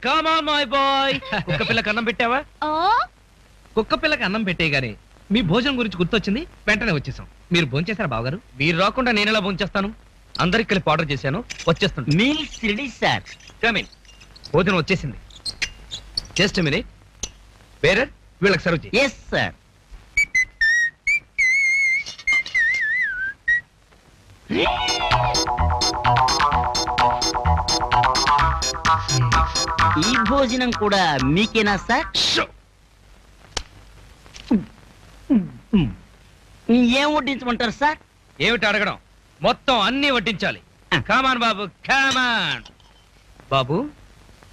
Come on my boy. కుక్క పిల్లకి అన్నం పెట్టావా? కుక్క పిల్లకి అన్నం పెట్టే గానీ మీ భోజనం గురించి గుర్తొచ్చింది, వెంటనే వచ్చేసాం. మీరు భోంచేశారా బావగారు? మీరు రాకుండా నేను ఎలా భోంచేస్తాను? అందరికి కలిపి ఆర్డర్ చేశాను, వచ్చేస్తుంది. Meals ready sir. Come in. భోజనం వచ్చేసింది. Just minute. బేరర్, వీళ్ళకి సర్వ్ చేయి. Yes sir. ఈ భోజనం కూడా మీకేనా సార్? ఏం వడ్డించమంటారు సార్? ఏమిటి అడగడం, మొత్తం అన్ని వడ్డించాలి. కామాన్ బాబు, కామాన్. బాబు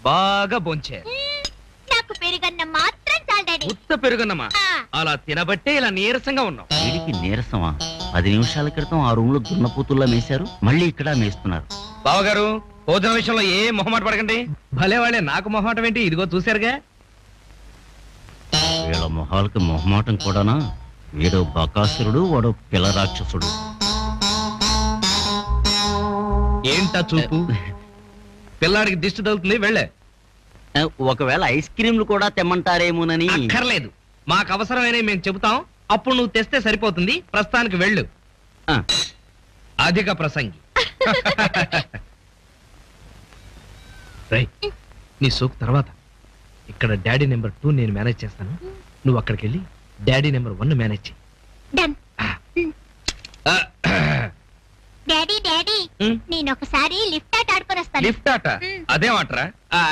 బాగా భోంచే. నాకు పెరుగన్నం మాత్రం చాలు డాడీ. ఉత్త పెరుగన్నమా? అలా తినబట్టే ఇలా నీరసంగా ఉన్నాం. వీడికి నీరసమా? 10 నిమిషాల క్రితం ఆ రూమ్ లో దున్నపోతుల్లా మేశారు, మళ్ళీ ఇక్కడ మేస్తున్నారు. బావగారు, భోజనం విషయంలో ఏ మొహమాట పడకండి. భలే వాళ్ళే, నాకు మొహమాటం ఏంటి? ఇదిగో చూశారుగా. వీళ్ళ మొహాలకి మొహమాటం కూడానా? వీడో బకాసురుడు, వాడో పిల్ల రాక్షసుడు. ఏంటా చూపు? పిల్లాడికి దిష్టి తగులుతుంది, వెళ్ళే. ఒకవేళ ఐస్ క్రీంలు కూడా తెమ్మంటారేమోనని. అక్కర్లేదు, మాకు అవసరమైన మేము చెబుతాం, అప్పుడు నువ్వు తెస్తే సరిపోతుంది. ప్రస్తుతానికి వెళ్ళు. అధిక ప్రసంగి. రైట్, నీ సోకు తర్వాత. ఇక్కడ డాడీ నెంబర్ 2 నేను మేనేజ్ చేస్తాను, నువ్వు అక్కడికి వెళ్ళి డాడీ నెంబర్ 1 మేనేజ్ చేయి. డాడీ డాడీ, నేను ఒకసారి లిఫ్ట్ ఆట ఆడుకొని వస్తాను. లిఫ్ట్ ఆట? అదేమాటరా?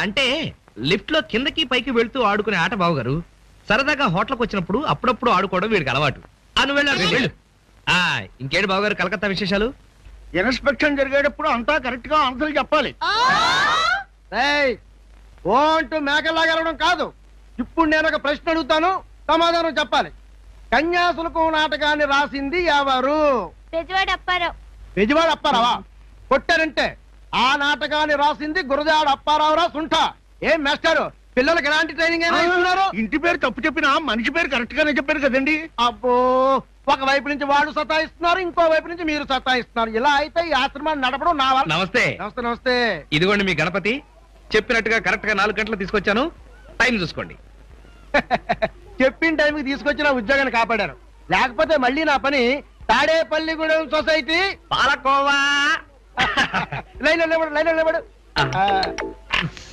అంటే లిఫ్ట్ లో కిందకి పైకి వెళ్తూ ఆడుకునే ఆట బావగారు. సరదాగా హోటల్కి వచ్చినప్పుడు అప్పుడప్పుడు ఆడుకోవడం వీడికి అలవాటు. అను వెళ్ళు. ఇంకేంటి బావగారు కలకత్తా విశేషాలు? ఇన్స్పెక్షన్ జరిగేటప్పుడు అంతా కరెక్ట్ గా ఆన్సర్లు చెప్పాలి. ఓ అంటూ మేకలాగలడం కాదు. ఇప్పుడు నేను ఒక ప్రశ్న అడుగుతాను, సమాధానం చెప్పాలి. కన్యాశుల్కం నాటకాన్ని రాసింది ఎవరు? బెజవాడ అప్పారావు. బెజవాడ అప్పారావా? కొట్టారంటే ఆ నాటకాన్ని రాసింది గురజాడ అప్పారావురా సుంఠ. ఏం మాస్టారు, పిల్లలకి ఎలాంటి ట్రైనింగ్ అయినా ఇస్తున్నారు? ఇంటి పేరు తప్పు చెప్పినా మనిషి పేరు కరెక్ట్ గానే చెప్పారు కదండి. అబ్బో, ఒక వైపు నుంచి వాళ్ళు సతాయిస్తున్నారు, ఇంకో వైపు నుంచి మీరు సతాయిస్తున్నారు. ఇలా అయితే ఈ ఆశ్రమాన్ని నడపడం నా వల్ల. నమస్తే. నమస్తే. నమస్తే. ఇదిగోండి మీ గణపతి. చెప్పినట్టుగా కరెక్ట్ గా 4 గంటలు తీసుకొచ్చాను. టైం చూసుకోండి. చెప్పిన టైంకి తీసుకొచ్చి నా ఉద్యోగాన్ని కాపాడారు. లేకపోతే మళ్ళీ నా పని తాడేపల్లిగూడెం సొసైటీ పాలకోవా. లైన్ నిలబడు.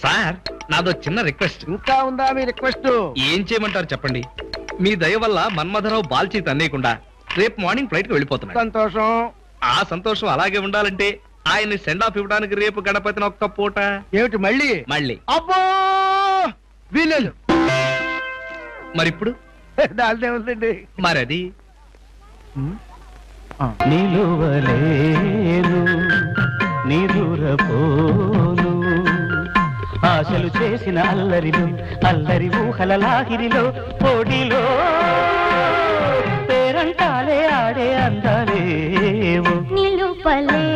సార్, నాదో చిన్న రిక్వెస్ట్. ఇంకా ఉందా మీ రిక్వెస్ట్? ఏం చేయమంటారు చెప్పండి. మీ దయ వల్ల మన్మధరావు బాల్చీ తన్నేయకుండా రేపు మార్నింగ్ ఫ్లైట్ కి వెళ్ళిపోతున్నాడు. సంతోషం. ఆ సంతోషం అలాగే ఉండాలంటే ఆయన్ని సెండ్ ఆఫ్ ఇవ్వడానికి రేపు గణపతిని ఒక్క పూట. ఏమిటి మళ్ళీ? అబ్బో, వీలేదు. మరిప్పుడు దాల్దే ఉందండి. మరది నిలువలేను నిదురపోను ఆశలు చేసిన అల్లరి ఊహల లాహిరిలో పొడిలో పేరంటాలే ఆడే అందాలేవు నిలుపలే